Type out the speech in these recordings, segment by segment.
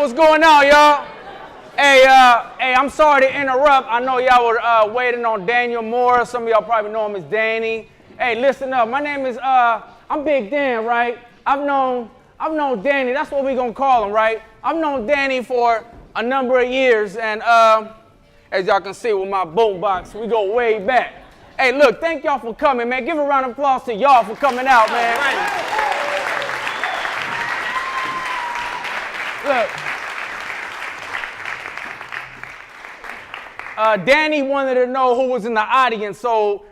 what's going on, y'all? Hey, I'm sorry to interrupt. I know y'all were waiting on Daniel Mora. Some of y'all probably know him as Danny. Hey, listen up. My name is, I'm Big Dan, right? I've known Danny. That's what we gonna call him, right? I've known Danny for a number of years, and as y'all can see with my boombox, we go way back. Hey, look, thank y'all for coming, man. Give a round of applause to y'all for coming out, man. Look, Danny wanted to know who was in the audience, so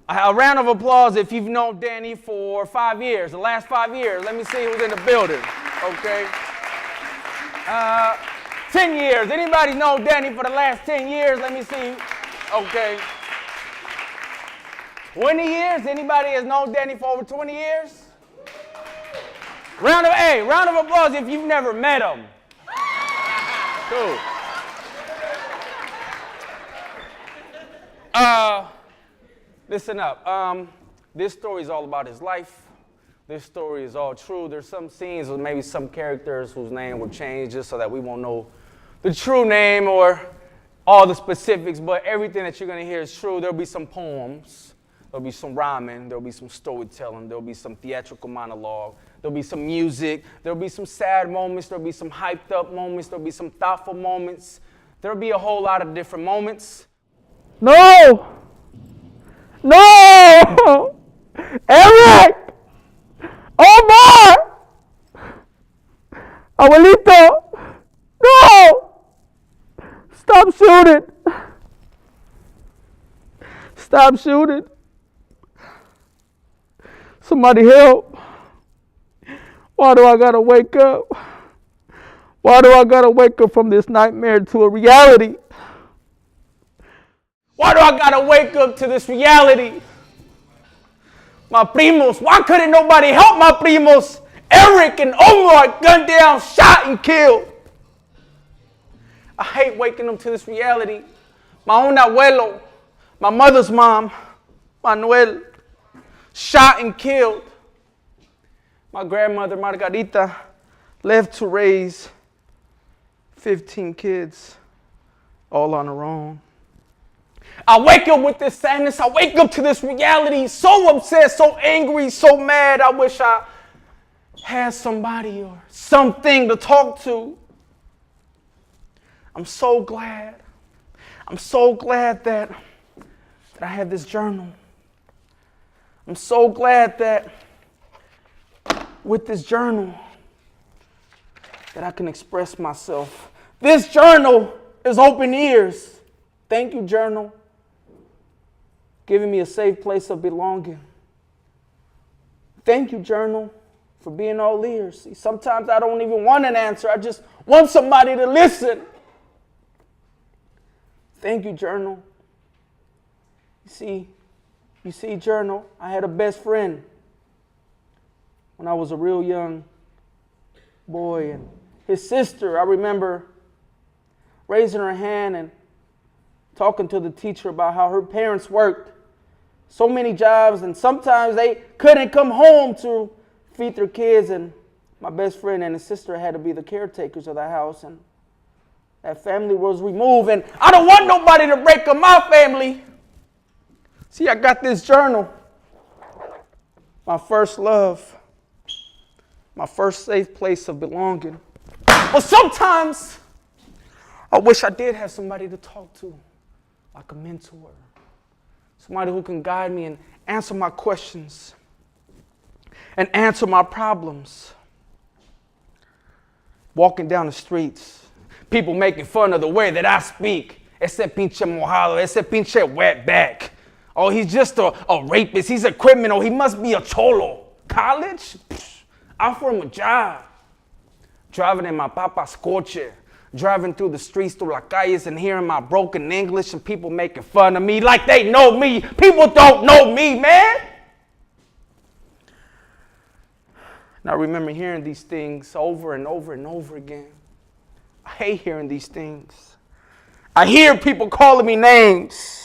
a round of applause if you've known Danny for 5 years, the last 5 years. Let me see who's in the building, okay? 10 years. Anybody know Danny for the last 10 years? Let me see. Okay. 20 years? Anybody has known Danny for over 20 years? Round of applause if you've never met him. Cool. Listen up. This story is all about his life. This story is all true. There's some scenes with maybe some characters whose name will change just so that we won't know the true name or all the specifics, but everything that you're going to hear is true. There'll be some poems. There'll be some rhyming. There'll be some storytelling. There'll be some theatrical monologue. There'll be some music. There'll be some sad moments. There'll be some hyped up moments. There'll be some thoughtful moments. There'll be a whole lot of different moments. No! No! Eric! Omar! Abuelito! No! Stop shooting! Stop shooting! Somebody help! Why do I gotta wake up? Why do I gotta wake up from this nightmare to a reality? Why do I gotta wake up to this reality? My primos, why couldn't nobody help my primos? Eric and Omar gunned down, shot and killed. I hate waking up to this reality. My own abuelo, my mother's mom, Manuel, shot and killed. My grandmother, Margarita, left to raise 15 kids, all on her own. I wake up with this sadness. I wake up to this reality, so upset, so angry, so mad. I wish I had somebody or something to talk to. I'm so glad. I'm so glad that I have this journal. I'm so glad that with this journal that I can express myself. This journal is open ears. Thank you, journal. Giving me a safe place of belonging. Thank you, journal, for being all ears. See, sometimes I don't even want an answer. I just want somebody to listen. Thank you, journal. You see, journal, I had a best friend when I was a real young boy. And his sister, I remember raising her hand and talking to the teacher about how her parents worked so many jobs, and sometimes they couldn't come home to feed their kids, and my best friend and his sister had to be the caretakers of the house, and that family was removed, and I don't want nobody to break up my family. See, I got this journal, my first love, my first safe place of belonging. But sometimes I wish I did have somebody to talk to, like a mentor. Somebody who can guide me and answer my questions and answer my problems. Walking down the streets, people making fun of the way that I speak. Ese pinche mojado, ese pinche wetback. Oh, he's just a rapist. He's a criminal. He must be a cholo. College? Psh, offer him a job. Driving in my papa's coche. Driving through the streets, through las calles, and hearing my broken English, and people making fun of me like they know me. People don't know me, man. And I remember hearing these things over and over and over again. I hate hearing these things. I hear people calling me names.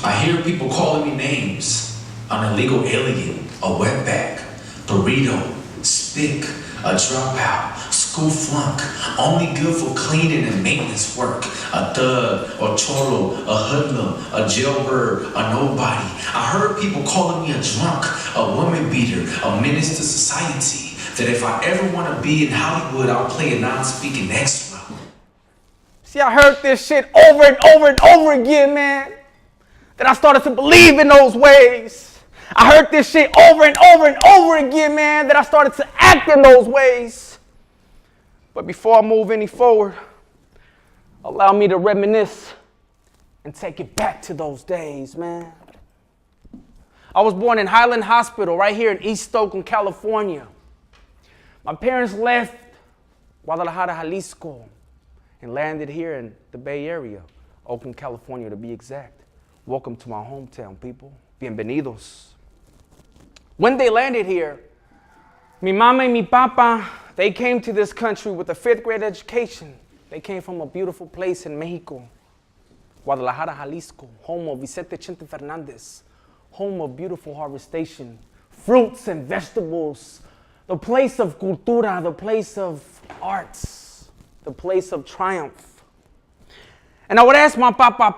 I hear people calling me names. an illegal alien, a wetback, burrito, spick, a dropout, school flunk, only good for cleaning and maintenance work, a thug, a cholo, a hoodlum, a jailbird, a nobody. I heard people calling me a drunk, a woman beater, a menace to society, that if I ever want to be in Hollywood, I'll play a non-speaking extra. See, I heard this shit over and over and over again, man. Then I started to believe in those ways. I heard this shit over and over and over again, man, that I started to act in those ways. But before I move any forward, allow me to reminisce and take it back to those days, man. I was born in Highland Hospital right here in East Oakland, California. My parents left Guadalajara, Jalisco, and landed here in the Bay Area, Oakland, California to be exact. Welcome to my hometown, people. Bienvenidos. When they landed here, mi mama and mi papa, they came to this country with a 5th grade education. They came from a beautiful place in Mexico, Guadalajara, Jalisco, home of Vicente Chente Fernandez, home of beautiful harvestation, fruits and vegetables, the place of cultura, the place of arts, the place of triumph. And I would ask my papa,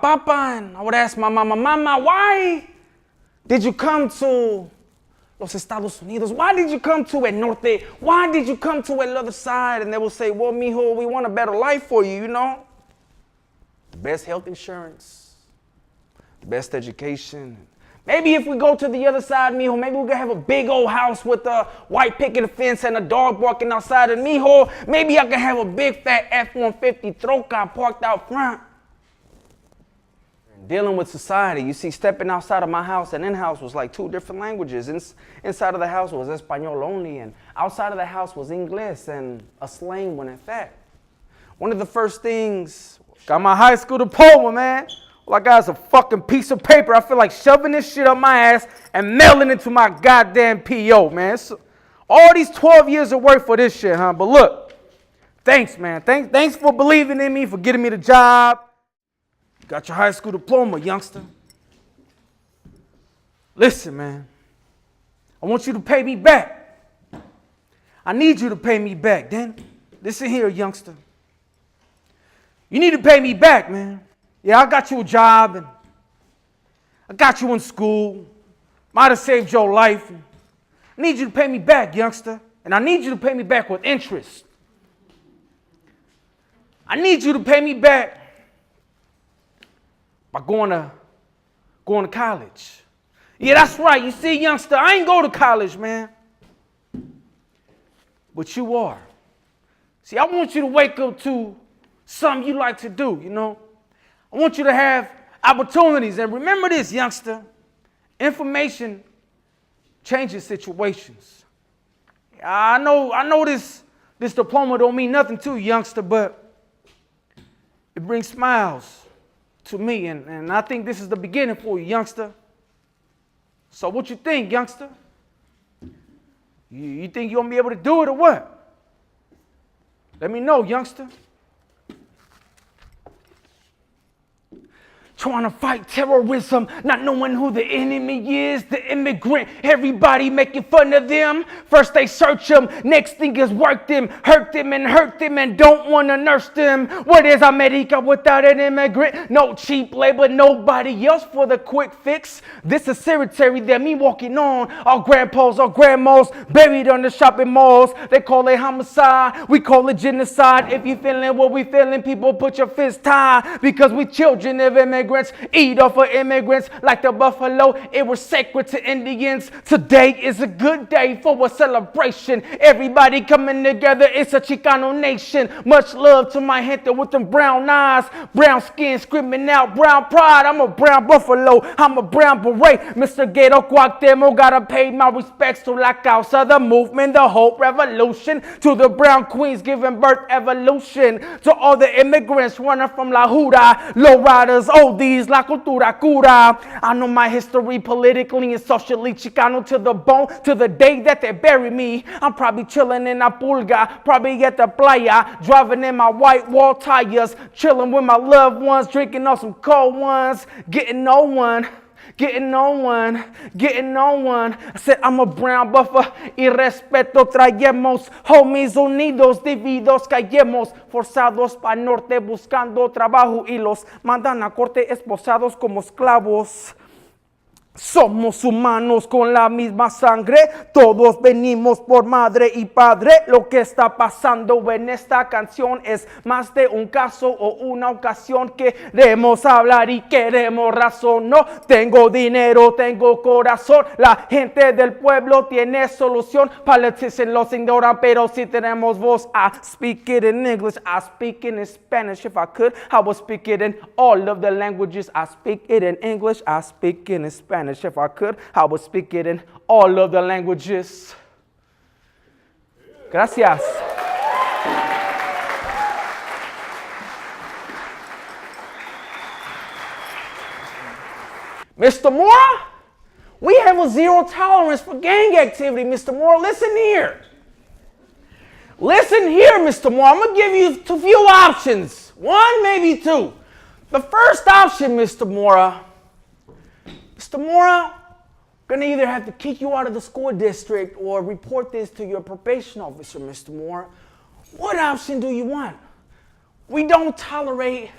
and I would ask my mama, why did you come to Los Estados Unidos? Why did you come to El Norte? Why did you come to El other side? And they will say, well, mijo, we want a better life for you, you know? The best health insurance, the best education. Maybe if we go to the other side, mijo, maybe we can have a big old house with a white picket fence and a dog barking outside. And mijo, maybe I can have a big fat F-150 troca parked out front. Dealing with society, you see, stepping outside of my house and in-house was like 2 different languages. Inside of the house was Espanol only, and outside of the house was English and a slang one, in fact. One of the first things, got my high school diploma, man. All I got is a fucking piece of paper. I feel like shoving this shit up my ass and mailing it to my goddamn P.O., man. All these 12 years of work for this shit, huh? But look, thanks, man. Thanks for believing in me, for getting me the job. Got your high school diploma, youngster. Listen, man. I want you to pay me back. I need you to pay me back. Then, listen here, youngster. You need to pay me back, man. Yeah, I got you a job, and I got you in school. Might have saved your life. I need you to pay me back, youngster. And I need you to pay me back with interest. I need you to pay me back by going to college. Yeah, that's right. You see, youngster, I ain't go to college, man. But you are. See, I want you to wake up to something you like to do, you know. I want you to have opportunities. And remember this, youngster. Information changes situations. I know this diploma don't mean nothing to you, youngster, but it brings smiles to me, and I think this is the beginning for you, youngster. So what you think, youngster? You think you're going to be able to do it or what? Let me know, youngster. Trying to fight terrorism, not knowing who the enemy is, the immigrant, everybody making fun of them. First they search them, next thing is work them, hurt them and don't want to nurse them. What is America without an immigrant? No cheap labor, nobody else for the quick fix. This is cemetery that me walking on. Our grandpas, our grandmas buried on the shopping malls. They call it homicide, we call it genocide. If you feeling what we feeling, people put your fist high, because we children of immigrants. Eat off of immigrants like the buffalo. It was sacred to Indians. Today is a good day for a celebration. Everybody coming together. It's a Chicano nation. Much love to my gente with them brown eyes, brown skin, screaming out brown pride. I'm a brown buffalo. I'm a brown beret. Mr. Gato Cuauhtemoc, gotta pay my respects to La Causa, the movement, the hope revolution. To the brown queens giving birth evolution. To all the immigrants running from La Jura, low riders, oldies, la cultura cura. I know my history politically and socially, Chicano to the bone, to the day that they bury me. I'm probably chilling in a pulga, probably at the playa, driving in my white wall tires, chilling with my loved ones, drinking on some cold ones, getting no one. Getting no one, getting no one. I said, I'm a brown buffer y respeto traemos. Homies unidos, divididos caemos. Forzados para norte buscando trabajo y los mandan a corte esposados como esclavos. Somos humanos con la misma sangre, todos venimos por madre y padre. Lo que está pasando en esta canción es más de un caso o una ocasión. Queremos hablar y queremos razón. No tengo dinero, tengo corazón. La gente del pueblo tiene solución. Politicians los ignoran, pero si tenemos voz. I speak it in English, I speak it in Spanish. If I could, I would speak it in all of the languages. I speak it in English, I speak it in Spanish. If I could, I would speak it in all of the languages. Gracias. Mr. Mora, we have a zero tolerance for gang activity, Mr. Mora. Listen here. Listen here, Mr. Mora. I'm going to give you a few options. One, maybe two. The first option, Mr. Mora, we're going to either have to kick you out of the school district or report this to your probation officer, Mr. Mora. What option do you want? We don't tolerate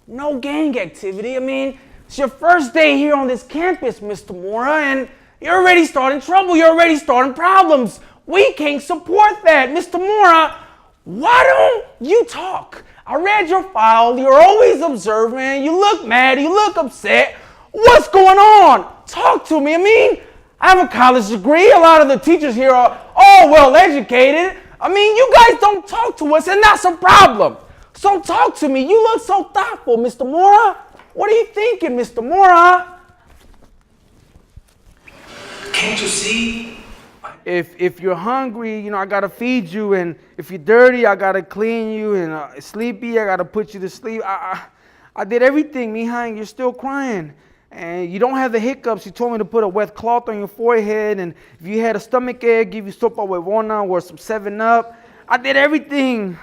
no gang activity. I mean, it's your first day here on this campus, Mr. Mora, and you're already starting trouble. You're already starting problems. We can't support that. Mr. Mora, why don't you talk? I read your file. You're always observant. You look mad. You look upset. What's going on? Talk to me. I mean, I have a college degree. A lot of the teachers here are all well educated. I mean, you guys don't talk to us, and that's a problem. So talk to me. You look so thoughtful, Mr. Mora. What are you thinking, Mr. Mora? Can't you see? If you're hungry, you know, I gotta feed you, and if you're dirty, I gotta clean you, and sleepy, I gotta put you to sleep. I did everything, mija, and you're still crying. And you don't have the hiccups. You told me to put a wet cloth on your forehead, and if you had a stomach ache, give you sopa huevona or some 7-Up. I did everything.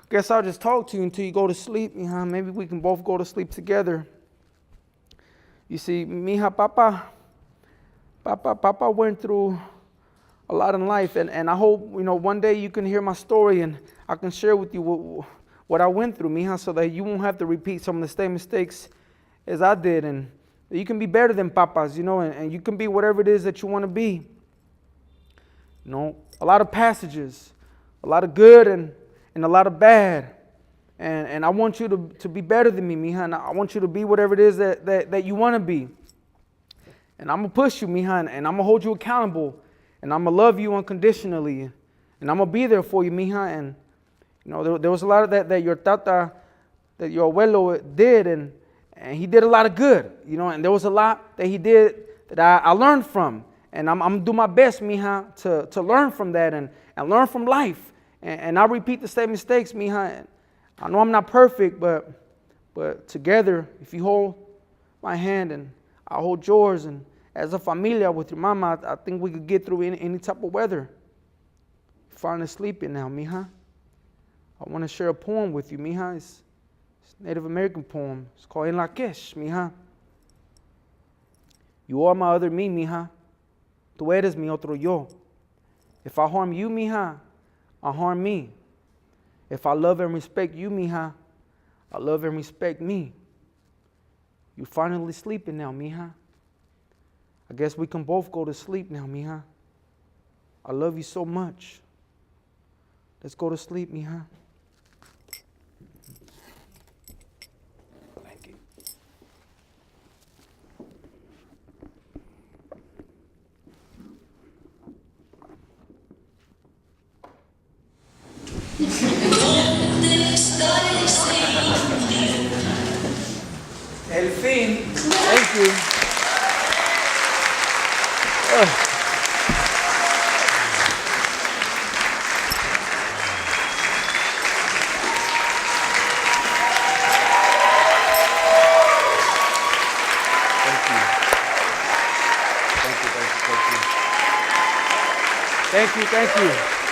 I guess I'll just talk to you until you go to sleep, mija. Maybe we can both go to sleep together. You see, mija, Papa went through a lot in life, and I hope, you know, one day you can hear my story and I can share with you what I went through, mija, so that you won't have to repeat some of the same mistakes as I did, and you can be better than papas, you know, and you can be whatever it is that you want to be. You know, a lot of passages, a lot of good and a lot of bad, and I want you to be better than me, mija, and I want you to be whatever it is that you want to be. And I'm going to push you, mija, and I'm going to hold you accountable, and I'm going to love you unconditionally, and I'm going to be there for you, mija. And, you know, there was a lot of that your tata, that your abuelo did, and he did a lot of good, you know, and there was a lot that he did that I learned from. And I'm going to do my best, mija, to learn from that and learn from life. And I'll repeat the same mistakes, mija. I know I'm not perfect, but together, if you hold my hand and I hold yours, and as a familia with your mama, I think we could get through any type of weather. You're finally sleeping now, mija. I want to share a poem with you, mija. It's a Native American poem. It's called En La Kesh, mija. You are my other me, mija. Tú eres mi otro yo. If I harm you, mija, I harm me. If I love and respect you, mija, I love and respect me. You finally sleeping now, mija. I guess we can both go to sleep now, mija. I love you so much. Let's go to sleep, mija. Thank you. El fin. Thank you. Thank you.